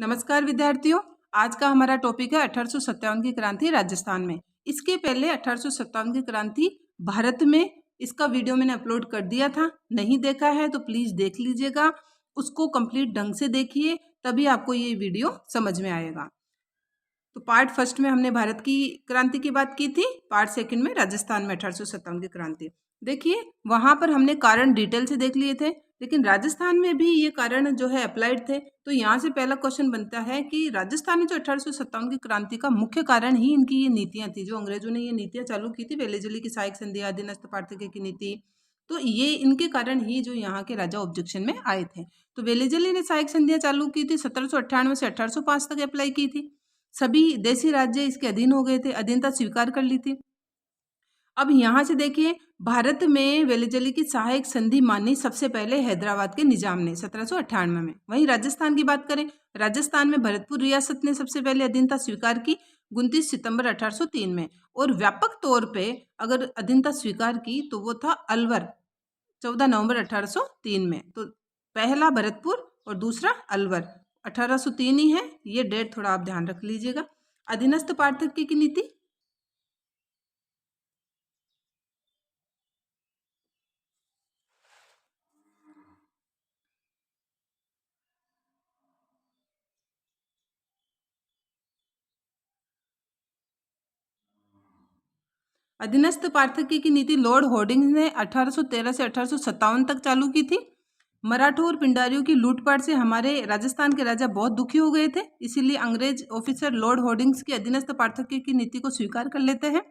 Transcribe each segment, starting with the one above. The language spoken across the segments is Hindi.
नमस्कार विद्यार्थियों। आज का हमारा टॉपिक है 1857 की क्रांति राजस्थान में। इसके पहले 1857 की क्रांति भारत में, इसका वीडियो मैंने अपलोड कर दिया था। नहीं देखा है तो प्लीज देख लीजिएगा, उसको कंप्लीट ढंग से देखिए, तभी आपको ये वीडियो समझ में आएगा। तो पार्ट फर्स्ट में हमने भारत की क्रांति की बात की थी, पार्ट सेकंड में राजस्थान में 1857 की क्रांति। देखिए वहां पर हमने कारण डिटेल से देख लिए थे, लेकिन राजस्थान में भी ये कारण जो है अप्लाइड थे। तो यहाँ से पहला क्वेश्चन बनता है कि राजस्थान में जो 1857 की क्रांति का मुख्य कारण ही इनकी ये नीतियां थी, जो अंग्रेजों ने ये नीतियां चालू की थी, वेलेजली की सहायक संधि, अधीनस्थ पार्थक्य की नीति। तो ये इनके कारण ही जो यहाँ के राजा ऑब्जेक्शन में आए थे। तो वेलेजली ने सहायक संधियां चालू की थी, 1798 से 1805 तक अप्लाई की थी। सभी देशी राज्य इसके अधीन हो गए थे, अधीनता स्वीकार कर ली थी। अब यहाँ से देखिए, भारत में वेलेजली की सहायक संधि मानी सबसे पहले हैदराबाद के निजाम ने 1798 में। वहीं राजस्थान की बात करें, राजस्थान में भरतपुर रियासत ने सबसे पहले अधीनता स्वीकार की 29 सितंबर 1803 में। और व्यापक तौर पे अगर अधीनता स्वीकार की तो वो था अलवर, 14 नवंबर 1803 में। तो पहला भरतपुर और दूसरा अलवर, 1803 ही है, ये डेट थोड़ा आप ध्यान रख लीजिएगा। अधीनस्थ पार्थक्य की नीति, अधीनस्थ पार्थक्य की नीति लॉर्ड होर्डिंग्स ने 1813 से 1857 तक चालू की थी। मराठों और पिंडारियों की लूटपाट से हमारे राजस्थान के राजा बहुत दुखी हो गए थे, इसीलिए अंग्रेज ऑफिसर लॉर्ड होर्डिंग्स की अधीनस्थ पार्थक्य की नीति को स्वीकार कर लेते हैं।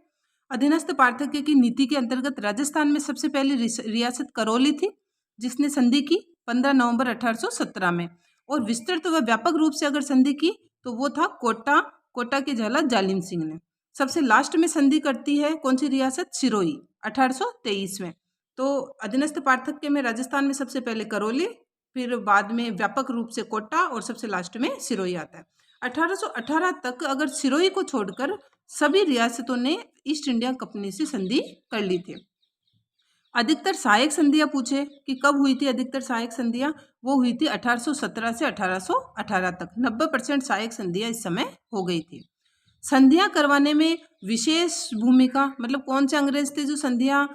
अधीनस्थ पार्थक्य की नीति के अंतर्गत राजस्थान में सबसे पहली रियासत करौली थी, जिसने संधि की 15 नवंबर 1817 में। और विस्तृत व व्यापक रूप से अगर संधि की तो वो था कोटा, कोटा की झलक जालिम सिंह ने। सबसे लास्ट में संधि करती है कौन सी रियासत? सिरोही, 1823 में। तो अधीनस्थ पार्थक्य में राजस्थान में सबसे पहले करौली, फिर बाद में व्यापक रूप से कोटा और सबसे लास्ट में सिरोही आता है। 1818 तक अगर सिरोही को छोड़कर सभी रियासतों ने ईस्ट इंडिया कंपनी से संधि कर ली थी। अधिकतर सहायक संधियां पूछे कि कब हुई थी अधिकतर सहायक संधियां, वो हुई थी 1817 से 1818 तक। 90% सहायक संधियां इस समय हो गई थी। संधियां करवाने में विशेष भूमिका, मतलब कौन से अंग्रेज थे जो संधियां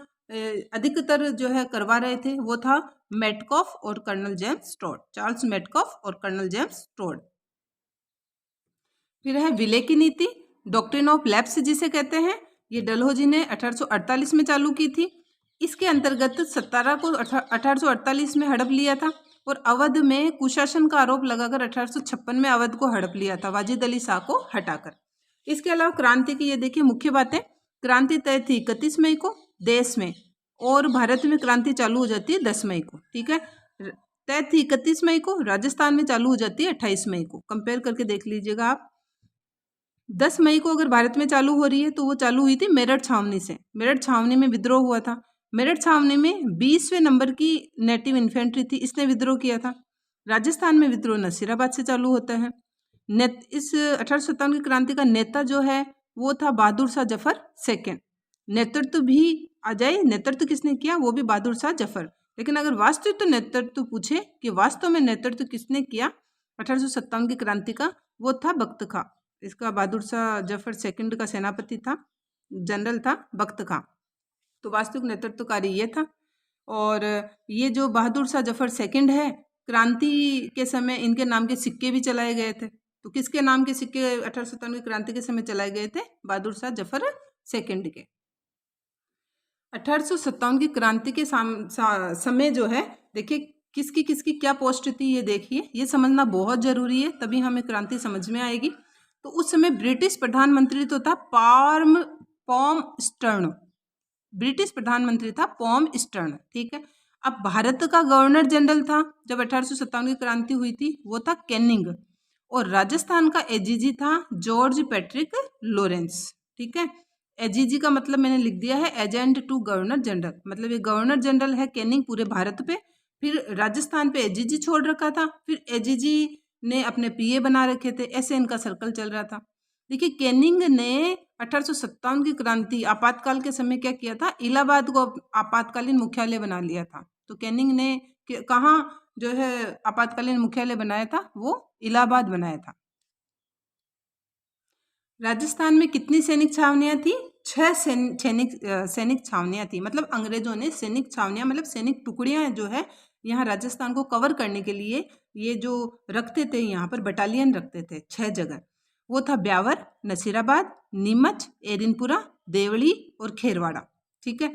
अधिकतर जो है करवा रहे थे? वो था मेटकॉफ और colonel James Tod, Charles Metcalfe और कर्नल जेम्स टोड। फिर है विले की नीति, डॉक्ट्रिन ऑफ लैप्स जिसे कहते हैं, ये डलहौजी ने 1848 में चालू की थी। इसके अंतर्गत सतारा को 1848 में हड़प लिया था और अवध में कुशासन का आरोप लगाकर 1856 में अवध को हड़प लिया था, वाजिद अली शाह को हटाकर। इसके अलावा क्रांति की ये देखिए मुख्य बातें। क्रांति तय थी 31 मई को देश में, और भारत में क्रांति चालू हो जाती है 10 मई को। ठीक है, तय थी 31 मई को, राजस्थान में चालू हो जाती है 28 मई को। कंपेयर करके देख लीजिएगा आप। 10 मई को अगर भारत में चालू हो रही है तो वो चालू हुई थी मेरठ छावनी से। मेरठ छावनी में विद्रोह हुआ था। मेरठ छावनी में 20वें नंबर की नेटिव इन्फेंट्री थी, इसने विद्रोह किया था। राजस्थान में विद्रोह नसीराबाद से चालू होता है। इस 1857 की क्रांति का नेता जो है वो था बहादुर शाह जफर सेकंड। नेतृत्व भी आ जाए, नेतृत्व किसने किया? वो भी बहादुर शाह जफर। लेकिन अगर वास्तविक नेतृत्व पूछे कि वास्तव में नेतृत्व किसने किया 1857 की क्रांति का, वो था बख्त खां। इसका बहादुर शाह जफर सेकंड का सेनापति था, जनरल था बख्त खां। तो वास्तविक नेतृत्वकारी ये था। और ये जो बहादुर शाह जफर सेकंड है, क्रांति के समय इनके नाम के सिक्के भी चलाए गए थे। तो किसके नाम के सिक्के 1857 की क्रांति के समय चलाए गए थे? बहादुर शाह जफर सेकंड के। 1857 की क्रांति के समय जो है, देखिए किसकी किसकी क्या पोस्ट थी, ये देखिए, ये समझना बहुत जरूरी है, तभी हमें क्रांति समझ में आएगी। तो उस समय ब्रिटिश प्रधानमंत्री तो था पॉम स्टर्न, ब्रिटिश प्रधानमंत्री था पॉम स्टर्न। ठीक है, अब भारत का गवर्नर जनरल था जब 1857 की क्रांति हुई थी, वो था कैनिंग। और राजस्थान का एजीजी था जॉर्ज पैट्रिक लॉरेंस। ठीक है, एजीजी का मतलब मैंने लिख दिया है एजेंट टू गवर्नर जनरल, मतलब ये गवर्नर जनरल है कैनिंग पूरे भारत पे। फिर राजस्थान पे एजीजी छोड़ रखा था, फिर एजीजी ने अपने पीए बना रखे थे, ऐसे इनका सर्कल चल रहा था। देखिए कैनिंग ने 1857 की क्रांति आपातकाल के समय क्या किया था? इलाहाबाद को आपातकालीन मुख्यालय बना लिया था। तो कैनिंग ने कहाँ जो है आपातकालीन मुख्यालय बनाया था? वो इलाहाबाद बनाया था। राजस्थान में कितनी सैनिक छावनियां थी? 6 सैनिक छावनियां थी। मतलब अंग्रेजों ने सैनिक छावनियां मतलब सैनिक टुकड़ियां जो है यहाँ राजस्थान को कवर करने के लिए ये जो रखते थे, यहाँ पर बटालियन रखते थे 6 जगह। वो था ब्यावर, नसीराबाद, नीमच, एरिनपुरा, देवली और खेरवाड़ा। ठीक है,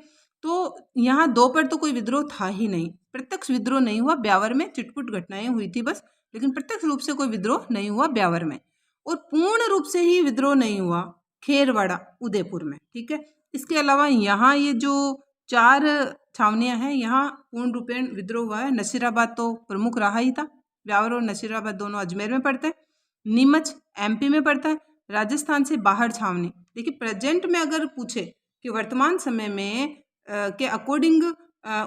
तो यहाँ 2 पर तो कोई विद्रोह था ही नहीं, प्रत्यक्ष विद्रोह नहीं हुआ। ब्यावर में चिटपुट घटनाएं हुई थी बस, लेकिन प्रत्यक्ष रूप से कोई विद्रोह नहीं हुआ ब्यावर में। और पूर्ण रूप से ही विद्रोह नहीं हुआ खेरवाड़ा, उदयपुर में। ठीक है, इसके अलावा यहाँ ये जो 4 छावनियां हैं, यहाँ पूर्ण रूपेण विद्रोह हुआ है। नसीराबाद तो प्रमुख रहा ही था। ब्यावर और नसीराबाद दोनों अजमेर में पड़ते हैं। नीमच एमपी में पड़ता है। राजस्थान से बाहर छावनी, देखिए प्रेजेंट में अगर पूछे कि वर्तमान समय में के अकॉर्डिंग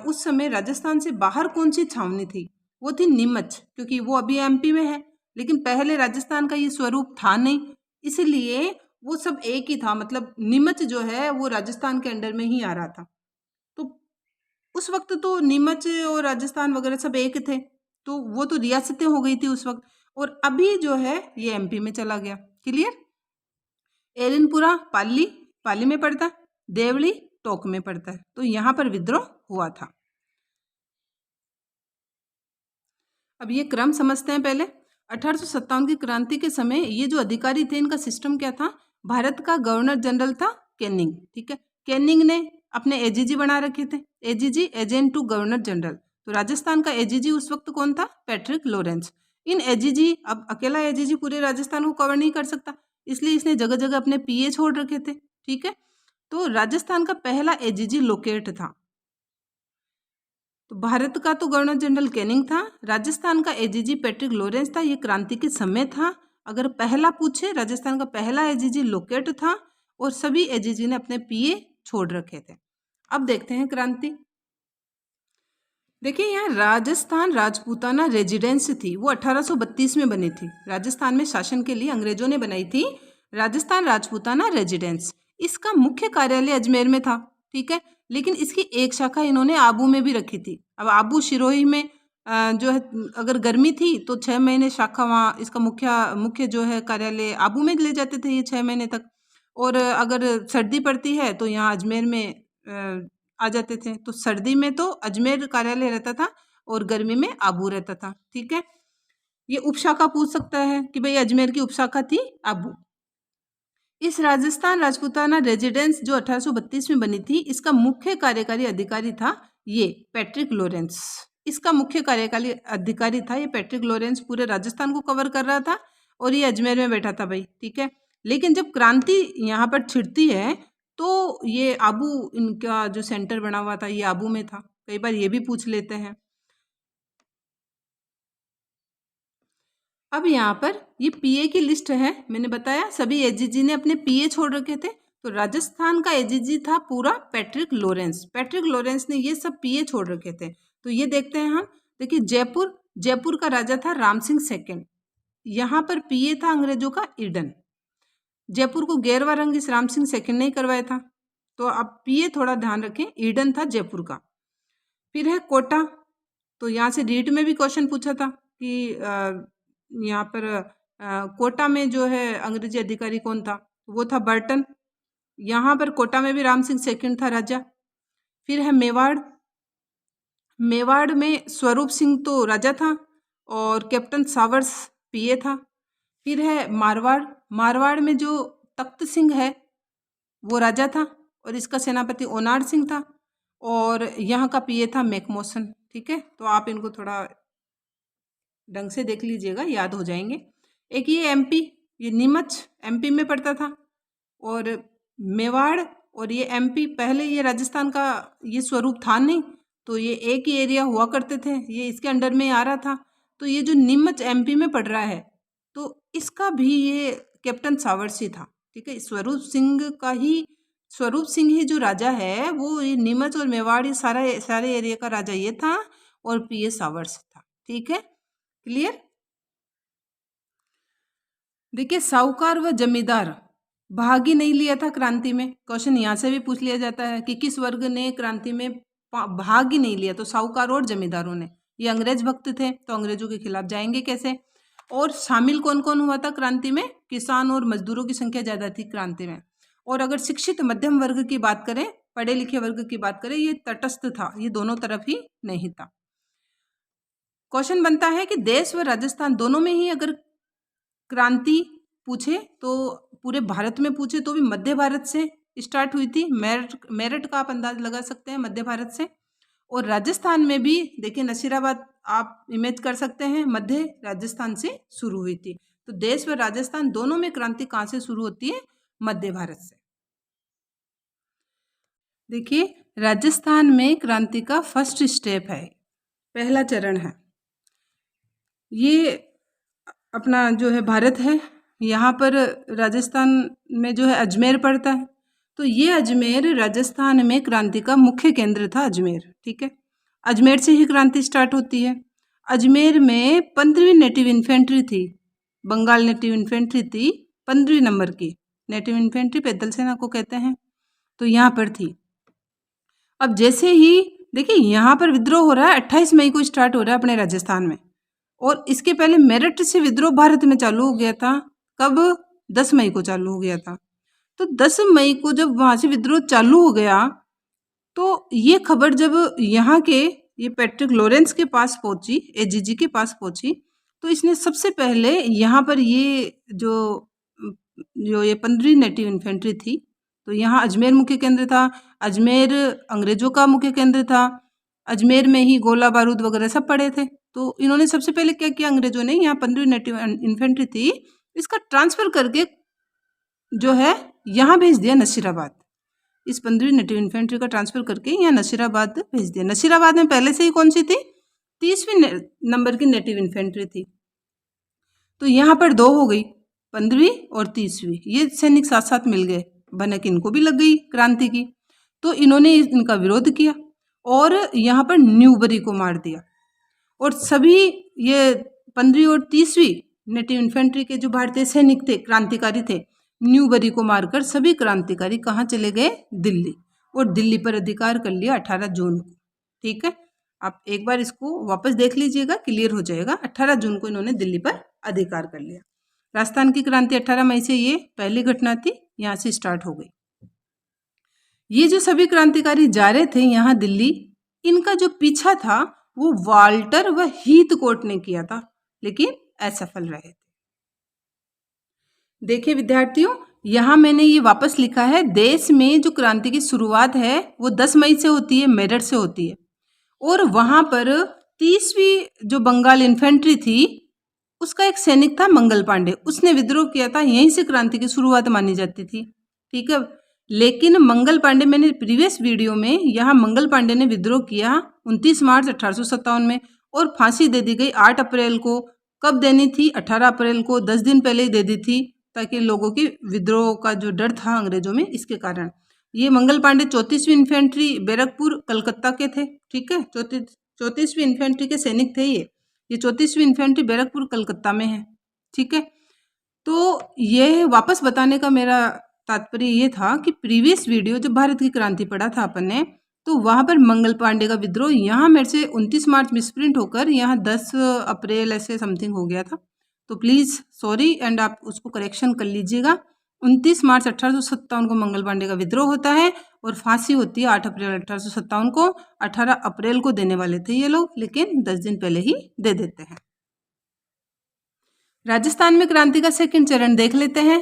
उस समय राजस्थान से बाहर कौन सी छावनी थी, वो थी नीमच, क्योंकि वो अभी एमपी में है। लेकिन पहले राजस्थान का ये स्वरूप था नहीं, इसलिए वो सब एक ही था। मतलब नीमच जो है वो राजस्थान के अंडर में ही आ रहा था। तो उस वक्त तो नीमच और राजस्थान वगैरह सब एक थे, तो वो तो रियासतें हो गई थी उस वक्त। और अभी जो है ये एमपी में चला गया। क्लियर? एरिनपुरा पाली में पड़ता है, देवली टोंक में पड़ता है। तो यहाँ पर विद्रोह हुआ था। अब ये क्रम समझते हैं पहले। 1857 की क्रांति के समय ये जो अधिकारी थे, इनका सिस्टम क्या था? भारत का गवर्नर जनरल था कैनिंग। ठीक है, कैनिंग ने अपने एजीजी बना रखे थे, AGG agent to governor general. तो राजस्थान का एजीजी उस वक्त कौन था? Patrick Lawrence. इन एजीजी, अब अकेला एजीजी पूरे राजस्थान को कवर नहीं कर सकता, इसलिए इसने जगह जगह अपने पीए छोड़ रखे थे। ठीक है, तो राजस्थान का पहला एजीजी लोकेट था। तो भारत का तो गवर्नर जनरल कैनिंग था, राजस्थान का एजीजी पैट्रिक लॉरेंस था। ये क्रांति के समय था। अगर पहला पूछे, राजस्थान का पहला एजीजी लोकेट था और सभी एजीजी ने अपने पीए छोड़ रखे थे। अब देखते हैं क्रांति। देखिए यहाँ राजस्थान राजपूताना रेजिडेंस थी, वो 1832 में बनी थी। राजस्थान में शासन के लिए अंग्रेजों ने बनाई थी राजस्थान राजपूताना रेजिडेंस। इसका मुख्य कार्यालय अजमेर में था। ठीक है, लेकिन इसकी एक शाखा इन्होंने आबू में भी रखी थी। अब आबू सिरोही में जो है, अगर गर्मी थी तो 6 महीने शाखा वहाँ, इसका मुख्य जो है कार्यालय आबू में ले जाते थे ये 6 महीने तक। और अगर सर्दी पड़ती है तो यहाँ अजमेर में आ जाते थे। तो सर्दी में तो अजमेर कार्यालय रहता था और गर्मी में आबू रहता था। ठीक है, ये उपशाखा पूछ सकता है कि भाई अजमेर की उपशाखा थी आबू। इस राजस्थान राजपूताना रेजिडेंस जो 1832 में बनी थी, इसका मुख्य कार्यकारी अधिकारी था ये पैट्रिक लॉरेंस। इसका मुख्य कार्यकारी अधिकारी था ये पैट्रिक लॉरेंस। पूरे राजस्थान को कवर कर रहा था और ये अजमेर में बैठा था भाई। ठीक है, लेकिन जब क्रांति यहाँ पर छिड़ती है तो ये आबू, इनका जो सेंटर बना हुआ था ये आबू में था। कई बार ये भी पूछ लेते हैं। अब यहाँ पर ये पीए की लिस्ट है। मैंने बताया सभी एजीजी ने अपने पीए छोड़ रखे थे। तो राजस्थान का एजीजी था पूरा पैट्रिक लॉरेंस। पैट्रिक लॉरेंस ने ये सब पीए छोड़ रखे थे। तो ये देखते हैं हम। देखिए जयपुर का राजा था राम सिंह सेकंड। यहाँ पर पीए था अंग्रेजों का ईडन। जयपुर को गेरवा रंग इस राम सिंह सेकंड ने ही करवाया था। तो अब पीए थोड़ा ध्यान रखें, ईडन था जयपुर का। फिर है कोटा। तो यहाँ से रीट में भी क्वेश्चन पूछा था कि यहाँ पर कोटा में जो है अंग्रेजी अधिकारी कौन था? वो था बर्टन। यहाँ पर कोटा में भी राम सिंह सेकंड था राजा। फिर है मेवाड़ में स्वरूप सिंह तो राजा था और कैप्टन सावर्स पीए था। फिर है मारवाड़ में जो तख्त सिंह है वो राजा था और इसका सेनापति ओनाड सिंह था और यहाँ का पीए था मैकमोसन। ठीक है, तो आप इनको थोड़ा ढंग से देख लीजिएगा, याद हो जाएंगे। एक ये एमपी, ये नीमच एमपी में पड़ता था और मेवाड़ और ये एमपी, पहले ये राजस्थान का ये स्वरूप था नहीं, तो ये एक ही एरिया हुआ करते थे, ये इसके अंडर में आ रहा था। तो ये जो नीमच एमपी में पड़ रहा है तो इसका भी ये कैप्टन सावर्स ही था। ठीक है, स्वरूप सिंह ही जो राजा है वो ये नीमच और मेवाड़, ये सारे एरिया का राजा ये था और पीए सावर्स था। ठीक है, क्लियर? देखिए साहूकार व जमींदार भाग ही नहीं लिया था क्रांति में। क्वेश्चन यहाँ से भी पूछ लिया जाता है कि किस वर्ग ने क्रांति में भाग ही नहीं लिया? तो साहूकार और जमींदारों ने। ये अंग्रेज भक्त थे तो अंग्रेजों के खिलाफ जाएंगे कैसे? और शामिल कौन कौन हुआ था क्रांति में? किसान और मजदूरों की संख्या ज़्यादा थी क्रांति में। और अगर शिक्षित मध्यम वर्ग की बात करें, पढ़े लिखे वर्ग की बात करें, ये तटस्थ था, ये दोनों तरफ ही नहीं था। क्वेश्चन बनता है कि देश व राजस्थान दोनों में ही अगर क्रांति पूछे तो पूरे भारत में पूछे तो भी मध्य भारत से स्टार्ट हुई थी। मेरठ का आप अंदाज लगा सकते हैं मध्य भारत से। और राजस्थान में भी देखिए नसीराबाद आप इमेज कर सकते हैं, मध्य राजस्थान से शुरू हुई थी। तो देश व राजस्थान दोनों में क्रांति कहाँ से शुरू होती है? मध्य भारत से। देखिए राजस्थान में क्रांति का फर्स्ट स्टेप है, पहला चरण है। ये अपना जो है भारत है, यहाँ पर राजस्थान में जो है अजमेर पड़ता है। तो ये अजमेर राजस्थान में क्रांति का मुख्य केंद्र था, अजमेर। ठीक है, अजमेर से ही क्रांति स्टार्ट होती है। अजमेर में 15वीं नेटिव इन्फेंट्री थी, बंगाल नेटिव इन्फेंट्री थी 15वीं नंबर की। नेटिव इन्फेंट्री पैदल सेना को कहते हैं। तो यहाँ पर थी। अब जैसे ही देखिए यहाँ पर विद्रोह हो रहा है, 28 मई को स्टार्ट हो रहा है अपने राजस्थान में। और इसके पहले मेरठ से विद्रोह भारत में चालू हो गया था। कब? 10 मई को चालू हो गया था। तो 10 मई को जब वहाँ से विद्रोह चालू हो गया तो ये खबर जब यहाँ के ये पैट्रिक लॉरेंस के पास पहुँची, एजीजी के पास पहुँची, तो इसने सबसे पहले यहाँ पर ये जो ये 15वीं नेटिव इन्फेंट्री थी, तो यहाँ अजमेर मुख्य केंद्र था। अजमेर अंग्रेजों का मुख्य केंद्र था। अजमेर में ही गोला बारूद वगैरह सब पड़े थे। तो इन्होंने सबसे पहले क्या किया, अंग्रेजों ने यहाँ 15वीं नेटिव इन्फेंट्री थी, इसका ट्रांसफ़र करके जो है यहाँ भेज दिया नसीराबाद। इस 15वीं नेटिव इन्फेंट्री का ट्रांसफ़र करके यहाँ नसीराबाद भेज दिया। नसीराबाद में पहले से ही कौन सी थी? 30वीं नंबर की नेटिव इन्फेंट्री थी। तो यहाँ पर 2 हो गई, 15वीं और 30वीं। ये सैनिक साथ साथ मिल गए, भनक इनको भी लग गई क्रांति की। तो इन्होंने इनका विरोध किया और यहाँ पर न्यूबरी को मार दिया। और सभी ये 15वीं और 30वीं नेटिव इन्फेंट्री के जो भारतीय सैनिक थे, क्रांतिकारी थे, न्यूबरी को मारकर सभी क्रांतिकारी कहाँ चले गए? दिल्ली। और दिल्ली पर अधिकार कर लिया 18 जून को। ठीक है, आप एक बार इसको वापस देख लीजिएगा, क्लियर हो जाएगा। 18 जून को इन्होंने दिल्ली पर अधिकार कर लिया। राजस्थान की क्रांति 18 मई से ये पहली घटना थी, यहाँ से स्टार्ट हो गई। ये जो सभी क्रांतिकारी जा रहे थे यहाँ दिल्ली, इनका जो पीछा था वो वाल्टर व हीथकोट ने किया था, लेकिन असफल रहे थे। देखिए विद्यार्थियों, यहाँ मैंने ये वापस लिखा है, देश में जो क्रांति की शुरुआत है वो 10 मई से होती है, मेरठ से होती है। और वहाँ पर 30वीं जो बंगाल इन्फेंट्री थी, उसका एक सैनिक था मंगल पांडे, उसने विद्रोह किया था। यहीं से क्रांति की शुरुआत मानी जाती थी। ठीक है, लेकिन मंगल पांडे, मैंने प्रीवियस वीडियो में यहाँ मंगल पांडे ने विद्रोह किया 29 मार्च 1857 में और फांसी दे दी गई 8 अप्रैल को। कब देनी थी? 18 अप्रैल को, 10 दिन पहले ही दे दी थी, ताकि लोगों की विद्रोह का जो डर था अंग्रेजों में, इसके कारण। ये मंगल पांडे 34वीं इन्फेंट्री बैरकपुर कलकत्ता के थे। ठीक है, 34वीं इन्फेंट्री के सैनिक थे ये 34वीं इन्फेंट्री बैरकपुर कलकत्ता में है। ठीक है, तो ये वापस बताने का मेरा तात्पर्य ये था कि प्रीवियस वीडियो जब भारत की क्रांति पढ़ा था अपन ने, तो वहाँ पर मंगल पांडे का विद्रोह यहाँ मेरे से 29 मार्च मिसप्रिंट होकर यहाँ 10 अप्रैल ऐसे समथिंग हो गया था। तो प्लीज़ सॉरी, एंड आप उसको करेक्शन कर लीजिएगा। 29 मार्च 1857 को मंगल पांडे का विद्रोह होता है और फांसी होती है 8 अप्रैल 1857 को। 18 अप्रैल को देने वाले थे ये लोग, लेकिन 10 दिन पहले ही दे देते हैं। राजस्थान में क्रांति का सेकंड चरण देख लेते हैं।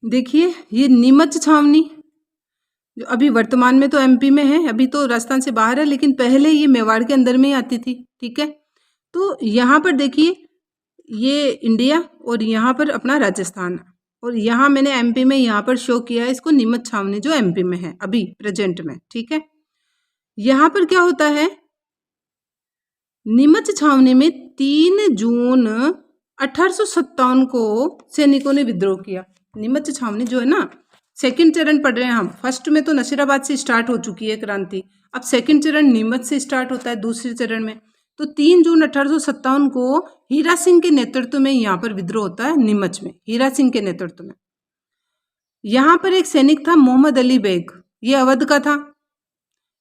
देखिए ये नीमच छावनी, जो अभी वर्तमान में तो एमपी में है, अभी तो राजस्थान से बाहर है, लेकिन पहले ये मेवाड़ के अंदर में ही आती थी। ठीक है, तो यहाँ पर देखिए ये इंडिया और यहाँ पर अपना राजस्थान, और यहाँ मैंने एमपी में यहाँ पर शो किया है इसको, नीमच छावनी जो एमपी में है अभी प्रेजेंट में। ठीक है, यहाँ पर क्या होता है, नीमच छावनी में 3 जून 1857 को सैनिकों ने विद्रोह किया। नीमच छावनी जो है ना, सेकंड चरण पढ़ रहे हैं हम। फर्स्ट में तो नसीराबाद से स्टार्ट हो चुकी है क्रांति, अब सेकंड चरण नीमच से स्टार्ट होता है दूसरे चरण में। तो 3 जून 1857 को हीरा सिंह के नेतृत्व में यहाँ पर विद्रोह होता है नीमच में, हीरा सिंह के नेतृत्व में। यहाँ पर एक सैनिक था मोहम्मद अली बेग, ये अवध का था।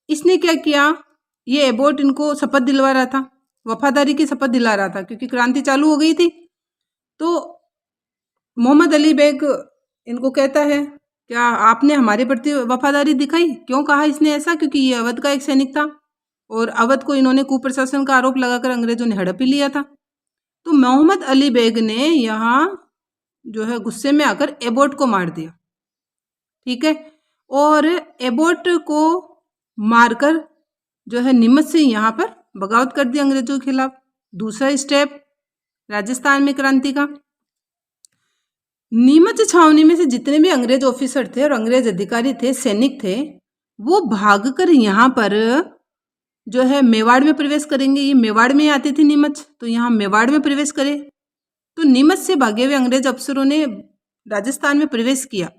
इसने क्या किया, ये एबॉट इनको शपथ दिलवा रहा था वफादारी की शपथ दिला रहा था, क्योंकि क्रांति चालू हो गई थी। तो मोहम्मद अली बेग इनको कहता है, क्या आपने हमारे प्रति वफादारी दिखाई? क्यों कहा इसने ऐसा? क्योंकि ये अवध का एक सैनिक था और अवध को इन्होंने कुप्रशासन का आरोप लगाकर अंग्रेजों ने हड़प ही लिया था। तो मोहम्मद अली बेग ने यहाँ जो है गुस्से में आकर एबोट को मार दिया, ठीक है। और एबोट को मारकर जो है नीमच से यहाँ पर बगावत कर दी अंग्रेजों के खिलाफ। दूसरा स्टेप राजस्थान में क्रांति का, नीमच छावनी में से जितने भी अंग्रेज ऑफिसर थे और अंग्रेज अधिकारी थे, सैनिक थे, वो भागकर यहाँ पर जो है मेवाड़ में प्रवेश करेंगे। ये मेवाड़ में आती थी नीमच, तो यहाँ मेवाड़ में प्रवेश करे। तो नीमच से भागे हुए अंग्रेज अफसरों ने राजस्थान में प्रवेश किया,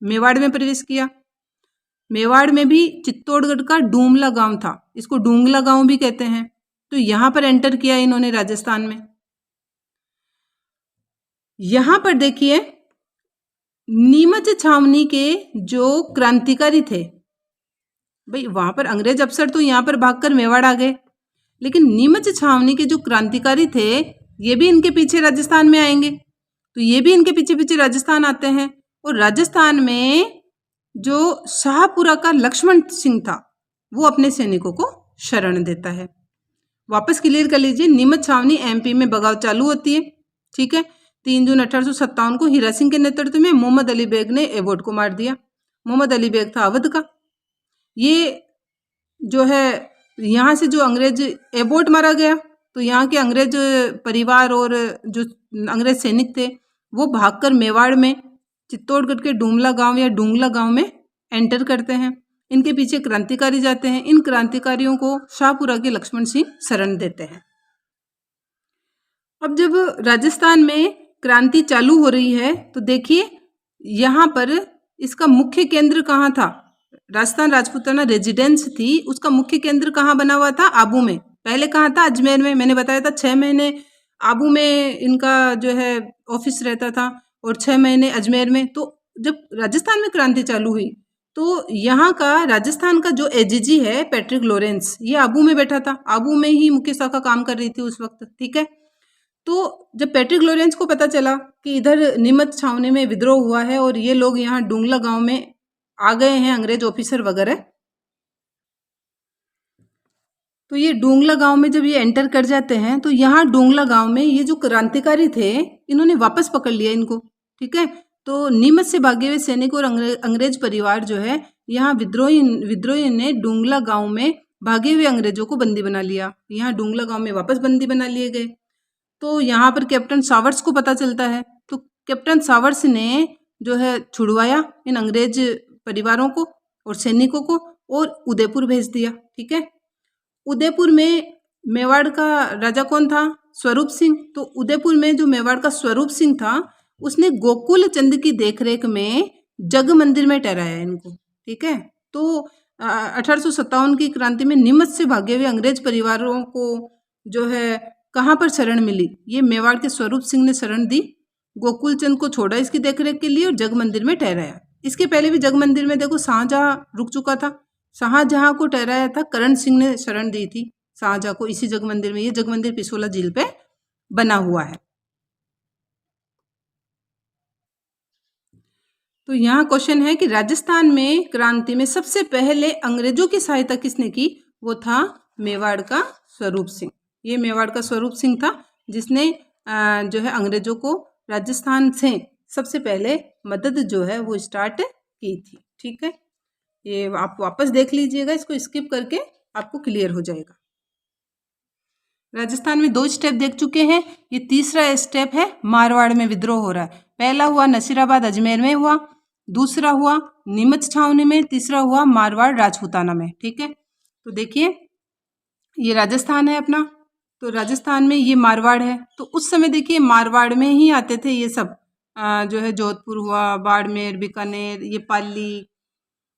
मेवाड़ में प्रवेश किया। मेवाड़ में भी चित्तौड़गढ़ का डूमला गांव था, इसको डूंगला गांव भी कहते हैं। तो यहाँ पर एंटर किया इन्होंने राजस्थान में। यहाँ पर देखिए नीमच छावनी के जो क्रांतिकारी थे, भाई वहां पर अंग्रेज अफसर तो यहाँ पर भागकर मेवाड़ आ गए, लेकिन नीमच छावनी के जो क्रांतिकारी थे ये भी इनके पीछे राजस्थान में आएंगे। तो ये भी इनके पीछे पीछे राजस्थान आते हैं। और राजस्थान में जो शाहपुरा का लक्ष्मण सिंह था वो अपने सैनिकों को शरण देता है। वापस क्लियर कर लीजिए, नीमच छावनी एमपी में बगावत चालू होती है, ठीक है। 3 जून 1857 को हीरा सिंह के नेतृत्व में मोहम्मद अली बेग ने एबोट को मार दिया। मोहम्मद अली बेग था अवध का। ये जो है यहाँ से जो अंग्रेज एबोट मारा गया, तो यहाँ के अंग्रेज परिवार और जो अंग्रेज सैनिक थे वो भागकर मेवाड़ में चित्तौड़गढ़ के डूमला गांव या डूंगला गांव में एंटर करते हैं। इनके पीछे क्रांतिकारी जाते हैं। इन क्रांतिकारियों को शाहपुरा के लक्ष्मण सिंह शरण देते हैं। अब जब राजस्थान में क्रांति चालू हो रही है तो देखिए यहाँ पर इसका मुख्य केंद्र कहाँ था? राजस्थान राजपूताना रेजिडेंस थी, उसका मुख्य केंद्र कहाँ बना हुआ था? आबू में। पहले कहाँ था? अजमेर में। मैंने बताया था 6 महीने आबू में इनका जो है ऑफिस रहता था और 6 महीने अजमेर में। तो जब राजस्थान में क्रांति चालू हुई तो यहाँ का राजस्थान का जो एजीजी है पैट्रिक लॉरेंस, ये आबू में बैठा था। आबू में ही मुख्य शाखा काम कर रही थी उस वक्त, ठीक है। तो जब पैट्रिक लॉरेंस को पता चला कि इधर नीमच छावनी में विद्रोह हुआ है और ये लोग यहाँ डूंगला गांव में आ गए हैं अंग्रेज ऑफिसर वगैरह, तो ये डूंगला गांव में जब ये एंटर कर जाते हैं तो यहाँ डूंगला गांव में ये जो क्रांतिकारी थे इन्होंने वापस पकड़ लिया इनको, ठीक है। तो नीमच से भागे हुए सैनिक और अंग्रेज परिवार जो है यहाँ विद्रोही ने डूंगला गांव में भागे हुए अंग्रेजों को बंदी बना लिया। यहाँ डूंगला गांव में वापस बंदी बना लिए गए। तो यहाँ पर कैप्टन सावर्स को पता चलता है, तो कैप्टन सावर्स ने जो है छुड़वाया इन अंग्रेज परिवारों को और सैनिकों को और उदयपुर भेज दिया, ठीक है। उदयपुर में मेवाड़ का राजा कौन था? स्वरूप सिंह। तो उदयपुर में जो मेवाड़ का स्वरूप सिंह था उसने गोकुल चंद की देखरेख में जग मंदिर में ठहराया इनको, ठीक है। तो 1857 की क्रांति में नीमच से भागे हुए अंग्रेज परिवारों को जो है कहाँ पर शरण मिली? ये मेवाड़ के स्वरूप सिंह ने शरण दी, गोकुल चंद को छोड़ा इसकी देखरेख के लिए और जग मंदिर में ठहराया। इसके पहले भी जग मंदिर में देखो शाहजहां रुक चुका था, शाहजहां को ठहराया था, करण सिंह ने शरण दी थी शाहजहां को इसी जग मंदिर में। ये जग मंदिर पिसोला झील पे बना हुआ है। तो यहाँ क्वेश्चन है कि राजस्थान में क्रांति में सबसे पहले अंग्रेजों की सहायता किसने की? वो था मेवाड़ का स्वरूप सिंह। ये मेवाड़ का स्वरूप सिंह था जिसने जो है अंग्रेजों को राजस्थान से सबसे पहले मदद जो है वो स्टार्ट की थी, ठीक है। ये आप वापस देख लीजिएगा, इसको स्किप करके आपको क्लियर हो जाएगा। राजस्थान में 2 स्टेप देख चुके हैं, ये तीसरा स्टेप है मारवाड़ में विद्रोह हो रहा है। पहला हुआ नसीराबाद अजमेर में हुआ, दूसरा हुआ नीमच छावनी में, तीसरा हुआ मारवाड़ राजपूताना में, ठीक है। तो देखिए ये राजस्थान है अपना, तो राजस्थान में ये मारवाड़ है। तो उस समय देखिए मारवाड़ में ही आते थे ये सब जो है जोधपुर हुआ, बाड़मेर, बीकानेर, ये पाली,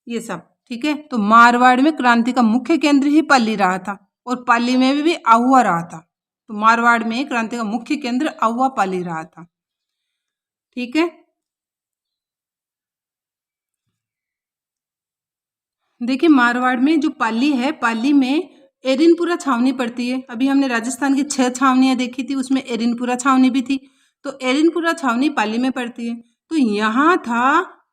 ये सब, ठीक है। तो मारवाड़ में क्रांति का मुख्य केंद्र ही पाली रहा था और पाली में भी आहुआ रहा था। तो मारवाड़ में क्रांति का मुख्य केंद्र आहुआ पाली रहा था, ठीक है। देखिए मारवाड़ में जो पाली है, पाली में एरिनपुरा छावनी पड़ती है। अभी हमने राजस्थान की 6 छावनियाँ देखी थी, उसमें एरिनपुरा छावनी भी थी। तो एरिनपुरा छावनी पाली में पड़ती है। तो यहाँ था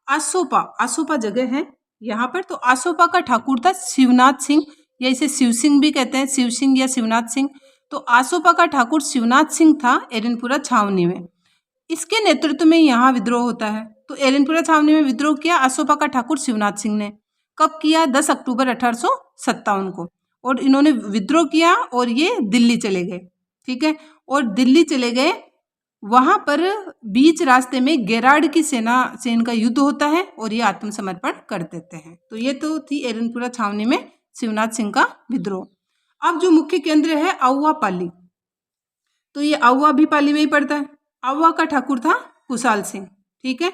आसोपा, आसोपा जगह है यहाँ पर। तो आसोपा का ठाकुर था शिवनाथ सिंह, या इसे शिव सिंह भी कहते हैं, शिव सिंह या शिवनाथ सिंह। तो आसोपा का ठाकुर शिवनाथ सिंह था एरिनपुरा छावनी में। इसके नेतृत्व में यहाँ विद्रोह होता है। तो एरिनपुरा छावनी में विद्रोह किया आसोपा का ठाकुर शिवनाथ सिंह ने। कब किया? 10 अक्टूबर 1857 को। और इन्होंने विद्रोह किया और ये दिल्ली चले गए, ठीक है। और दिल्ली चले गए, वहां पर बीच रास्ते में गेराड की सेना से इनका युद्ध होता है और ये आत्मसमर्पण कर देते हैं। तो ये तो थी एरिनपुरा छावनी में शिवनाथ सिंह का विद्रोह। अब जो मुख्य केंद्र है आउवा पाली, तो ये आउवा भी पाली में ही पड़ता है। आउवा का ठाकुर था कुशाल सिंह, ठीक है।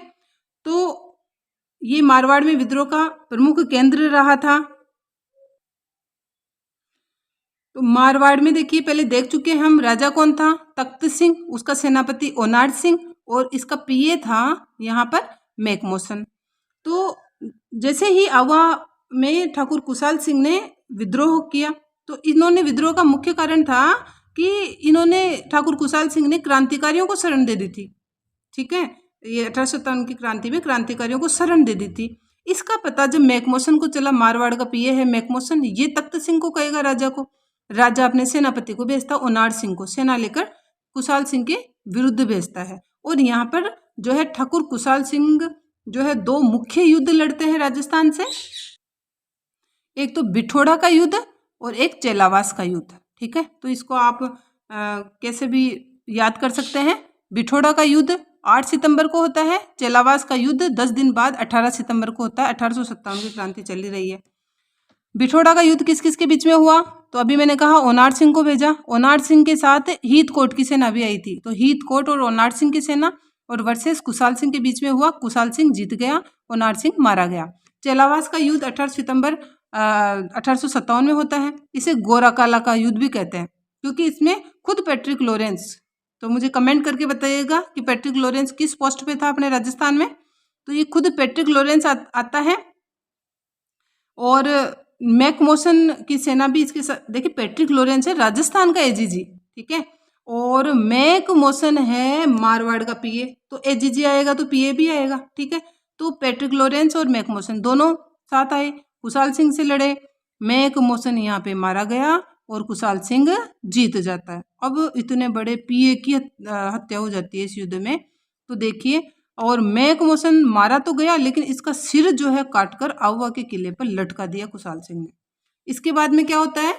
तो ये मारवाड़ में विद्रोह का प्रमुख केंद्र रहा था। तो मारवाड़ में देखिए, पहले देख चुके हैं हम, राजा कौन था? तख्त सिंह, उसका सेनापति ओनाड सिंह, और इसका पीए था यहाँ पर मैकमोसन। तो जैसे ही आवा में ठाकुर कुशाल सिंह ने विद्रोह किया, तो इन्होंने विद्रोह का मुख्य कारण था कि इन्होंने, ठाकुर कुशाल सिंह ने क्रांतिकारियों को शरण दे दी थी, ठीक है। ये 1857 की क्रांति में क्रांतिकारियों को शरण दे दी थी। इसका पता जब मैकमोसन को चला, मारवाड़ का पीए है मैकमोसन, ये तख्त सिंह को कहेगा राजा को। राजा अपने सेनापति को भेजता ओनाड सिंह को, सेना लेकर कुशाल सिंह के विरुद्ध भेजता है। और यहाँ पर जो है ठाकुर कुशाल सिंह जो है 2 मुख्य युद्ध लड़ते हैं राजस्थान से। एक तो बिठोड़ा का युद्ध और एक चेलावास का युद्ध, ठीक है। तो इसको आप कैसे भी याद कर सकते हैं। बिठोड़ा का युद्ध 8 सितंबर को होता है, चेलावास का युद्ध 10 दिन बाद 18 सितंबर को होता है। 1857 की क्रांति चली रही है। बिठोड़ा का युद्ध किस किस के बीच में हुआ? तो अभी मैंने कहा ओनाड सिंह को भेजा, ओनाड सिंह के साथ हीथकोट की सेना भी आई थी। तो हीथकोट और ओनाड सिंह की सेना और वर्सेस कुशाल सिंह के बीच में हुआ। कुशाल सिंह जीत गया, ओनाड सिंह मारा गया। चेलावास का युद्ध 18 सितंबर 1857 में होता है। इसे गोराकाला का युद्ध भी कहते हैं, क्योंकि इसमें खुद पैट्रिक लॉरेंस, तो मुझे कमेंट करके बताइएगा कि पैट्रिक लॉरेंस किस पोस्ट पे था अपने राजस्थान में। तो ये खुद पैट्रिक लॉरेंस आता है। और मैकमोसन की सेना भी इसके साथ, देखिए पैट्रिक लॉरेंस है राजस्थान का एजीजी, ठीक है। और मैकमोसन है मारवाड़ का पीए। तो एजीजी आएगा तो पीए भी आएगा, ठीक है। तो पैट्रिक लॉरेंस और मैकमोसन दोनों साथ आए, कुशाल सिंह से लड़े। मैकमोसन यहाँ पे मारा गया और कुशाल सिंह जीत जाता है। अब इतने बड़े पीए की हत्या हो जाती है इस युद्ध में। तो देखिए, और मैकमोसन मारा तो गया, लेकिन इसका सिर जो है काटकर आउवा के किले पर लटका दिया कुशाल सिंह ने। इसके बाद में क्या होता है?